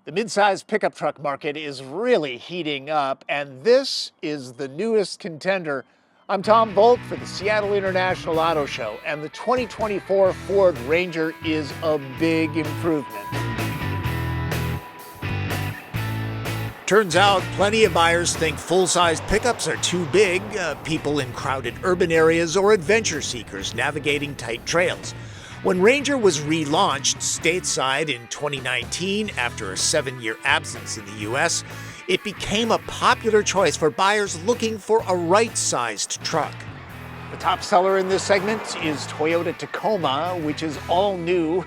The midsize pickup truck market is really heating up, and this is the newest contender. I'm Tom Volt for the Seattle International Auto Show, and the 2024 Ford Ranger is a big improvement. Turns out plenty of buyers think full-size pickups are too big, people in crowded urban areas or adventure seekers navigating tight trails. When Ranger was relaunched stateside in 2019 after a 7-year absence in the U.S., it became a popular choice for buyers looking for a right-sized truck. The top seller in this segment is Toyota Tacoma, which is all new.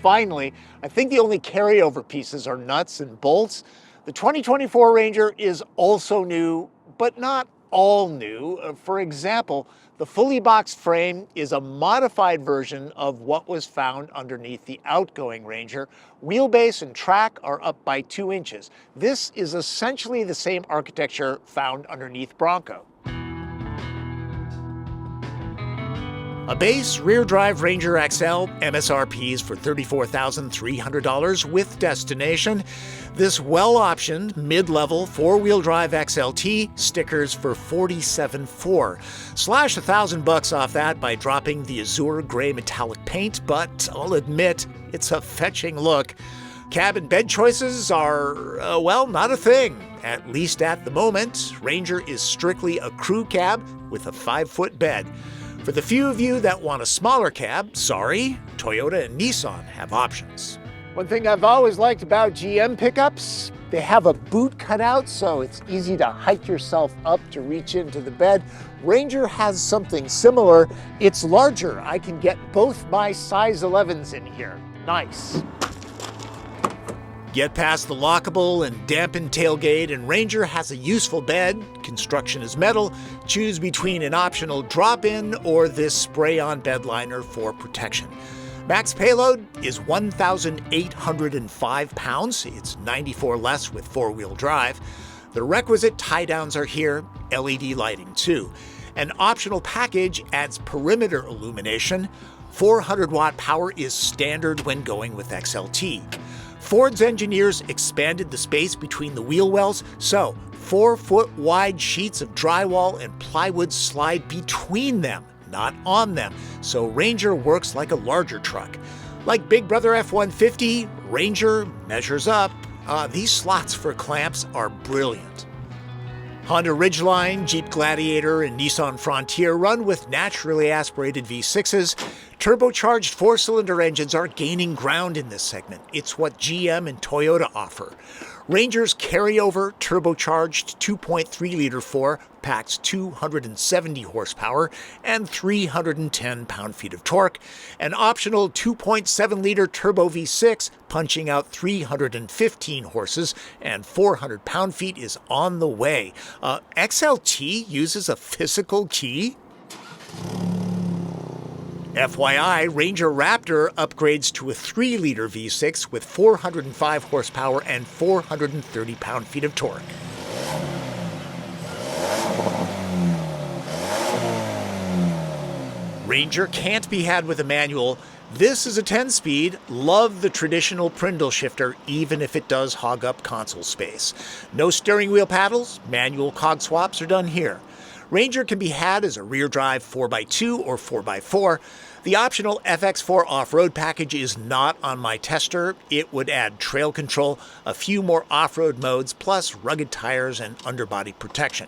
Finally, I think the only carryover pieces are nuts and bolts. The 2024 Ranger is also new, but not all new. For example, the fully boxed frame is a modified version of what was found underneath the outgoing Ranger. Wheelbase and track are up by 2 inches. This is essentially the same architecture found underneath Bronco. A base rear-drive Ranger XL, MSRPs for $34,300 with destination. This well-optioned mid-level four-wheel drive XLT stickers for $47,400. Slash $1,000 off that by dropping the azure gray metallic paint, but I'll admit it's a fetching look. Cab and bed choices are, well, not a thing. At least at the moment, Ranger is strictly a crew cab with a 5-foot bed. For the few of you that want a smaller cab, sorry, Toyota and Nissan have options. One thing I've always liked about GM pickups, they have a boot cutout, so it's easy to hike yourself up to reach into the bed. Ranger has something similar. It's larger. I can get both my size 11s in here. Nice. Get past the lockable and dampened tailgate, and Ranger has a useful bed. Construction is metal. Choose between an optional drop-in or this spray-on bed liner for protection. Max payload is 1,805 pounds. It's 94 less with four-wheel drive. The requisite tie-downs are here, LED lighting too. An optional package adds perimeter illumination. 400-watt power is standard when going with XLT. Ford's engineers expanded the space between the wheel wells, so 4-foot wide sheets of drywall and plywood slide between them, not on them, so Ranger works like a larger truck. Like Big Brother F-150, Ranger measures up. These slots for clamps are brilliant. Honda Ridgeline, Jeep Gladiator, and Nissan Frontier run with naturally aspirated V6s. Turbocharged 4-cylinder engines are gaining ground in this segment. It's what GM and Toyota offer. Ranger's carryover turbocharged 2.3-liter 4 packs 270 horsepower and 310 pound-feet of torque. An optional 2.7-liter turbo V6 punching out 315 horses and 400 pound-feet is on the way. XLT uses a physical key? FYI, Ranger Raptor upgrades to a 3-liter V6 with 405 horsepower and 430 pound-feet of torque. Ranger can't be had with a manual. This is a 10-speed. Love the traditional Prindle shifter, even if it does hog up console space. No steering wheel paddles, manual cog swaps are done here. Ranger can be had as a rear-drive 4x2 or 4x4. The optional FX4 off-road package is not on my tester. It would add trail control, a few more off-road modes, plus rugged tires and underbody protection.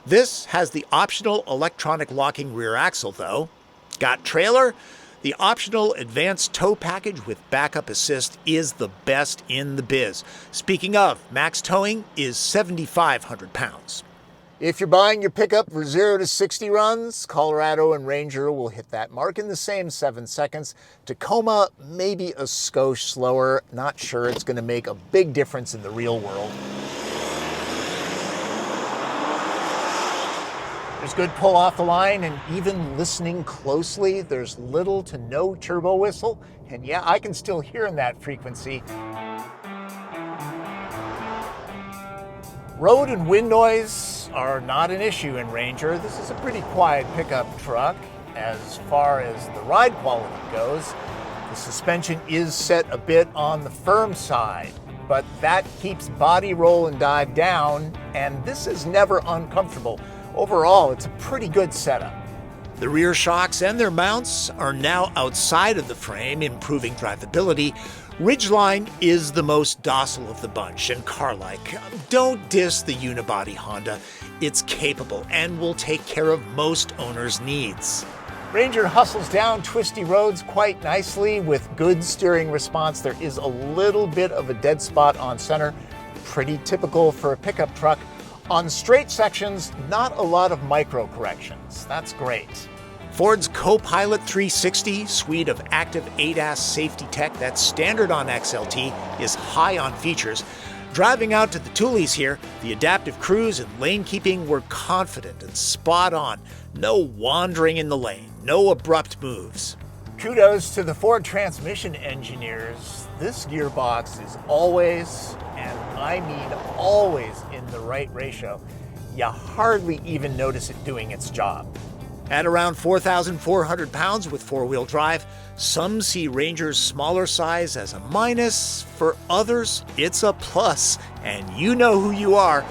This has the optional electronic locking rear axle, though. Got trailer? The optional advanced tow package with backup assist is the best in the biz. Speaking of, max towing is 7,500 pounds. If you're buying your pickup for 0 to 60 runs, Colorado and Ranger will hit that mark in the same 7 seconds. Tacoma, maybe a skosh slower. Not sure it's going to make a big difference in the real world. There's good pull off the line, and even listening closely, there's little to no turbo whistle. And yeah, I can still hear in that frequency. Road and wind noise are not an issue in Ranger. This is a pretty quiet pickup truck. As far as the ride quality goes, the suspension is set a bit on the firm side, but that keeps body roll and dive down, and this is never uncomfortable. Overall, it's a pretty good setup. The rear shocks and their mounts are now outside of the frame, improving drivability. Ridgeline is the most docile of the bunch and car-like. Don't diss the unibody Honda. It's capable and will take care of most owners' needs. Ranger hustles down twisty roads quite nicely with good steering response. There is a little bit of a dead spot on center, pretty typical for a pickup truck. On straight sections, not a lot of micro corrections. That's great. Ford's Co-Pilot 360 suite of active ADAS safety tech that's standard on XLT is high on features. Driving out to the Toolies here, the adaptive cruise and lane keeping were confident and spot on. No wandering in the lane, no abrupt moves. Kudos to the Ford transmission engineers. This gearbox is always, and I mean always, in the right ratio. You hardly even notice it doing its job. At around 4,400 pounds with four-wheel drive, some see Ranger's smaller size as a minus. For others, it's a plus, and you know who you are.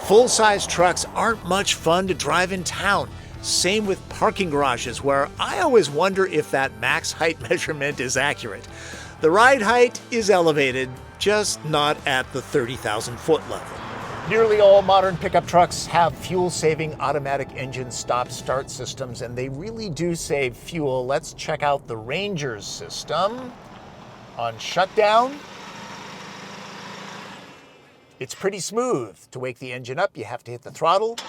Full-size trucks aren't much fun to drive in town. Same with parking garages, where I always wonder if that max height measurement is accurate. The ride height is elevated, just not at the 30,000-foot level. Nearly all modern pickup trucks have fuel-saving automatic engine stop-start systems, and they really do save fuel. Let's check out the Ranger's system. On shutdown, it's pretty smooth. To wake the engine up, you have to hit the throttle.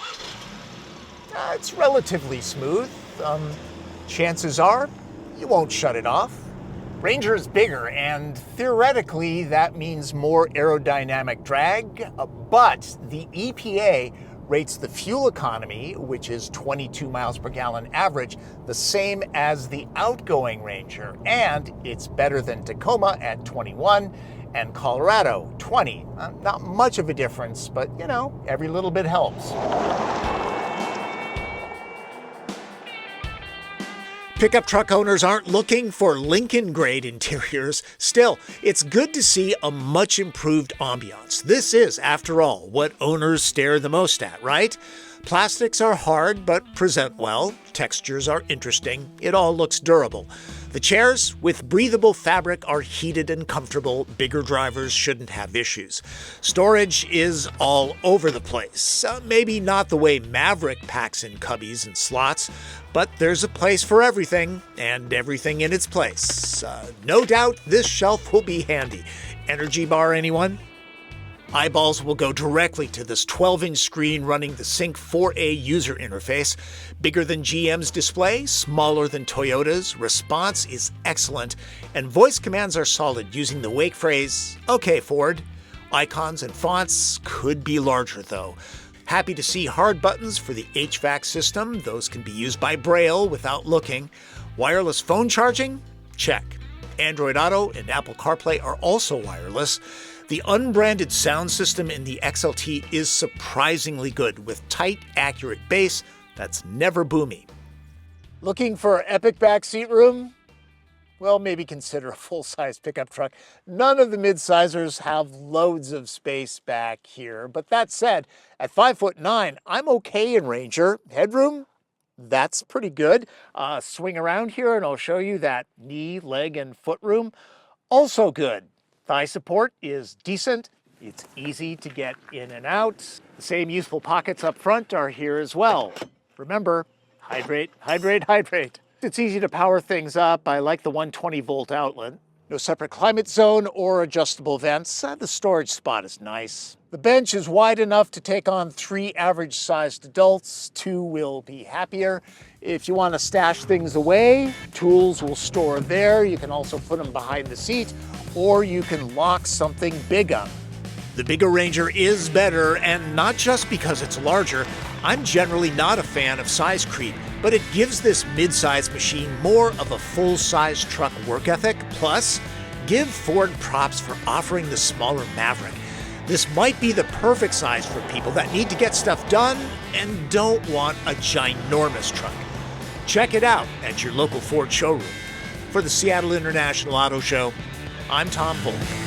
It's relatively smooth. Chances are you won't shut it off. Ranger is bigger, and theoretically that means more aerodynamic drag, but the EPA rates the fuel economy, which is 22 miles per gallon average, the same as the outgoing Ranger, and it's better than Tacoma at 21 and Colorado 20. Not much of a difference, but you know, every little bit helps. Pickup truck owners aren't looking for Lincoln-grade interiors. Still, it's good to see a much improved ambiance. This is, after all, what owners stare the most at, right? Plastics are hard but present well. Textures are interesting. It all looks durable. The chairs with breathable fabric are heated and comfortable. Bigger drivers shouldn't have issues. Storage is all over the place. Maybe not the way Maverick packs in cubbies and slots, but there's a place for everything, and everything in its place. No doubt this shelf will be handy. Energy bar, anyone? Eyeballs will go directly to this 12-inch screen running the Sync 4A user interface. Bigger than GM's display, smaller than Toyota's, response is excellent, and voice commands are solid using the wake phrase, "Okay, Ford." Icons and fonts could be larger, though. Happy to see hard buttons for the HVAC system. Those can be used by Braille without looking. Wireless phone charging? Check. Android Auto and Apple CarPlay are also wireless. The unbranded sound system in the XLT is surprisingly good, with tight, accurate bass that's never boomy. Looking for epic backseat room? Well, maybe consider a full-size pickup truck. None of the mid-sizers have loads of space back here. But that said, at 5'9", I'm okay in Ranger. Headroom? That's pretty good. Swing around here and I'll show you that knee, leg, and foot room. Also good. Thigh support is decent. It's easy to get in and out. The same useful pockets up front are here as well. Remember, hydrate, hydrate, hydrate. It's easy to power things up. I like the 120-volt outlet. No separate climate zone or adjustable vents. The storage spot is nice. The bench is wide enough to take on 3 average-sized adults. 2 will be happier. If you want to stash things away, tools will store there. You can also put them behind the seat, or you can lock something big up. The bigger Ranger is better, and not just because it's larger. I'm generally not a fan of size creep, but it gives this mid-size machine more of a full-size truck work ethic. Plus, give Ford props for offering the smaller Maverick. This might be the perfect size for people that need to get stuff done and don't want a ginormous truck. Check it out at your local Ford showroom. For the Seattle International Auto Show, I'm Tom Volk.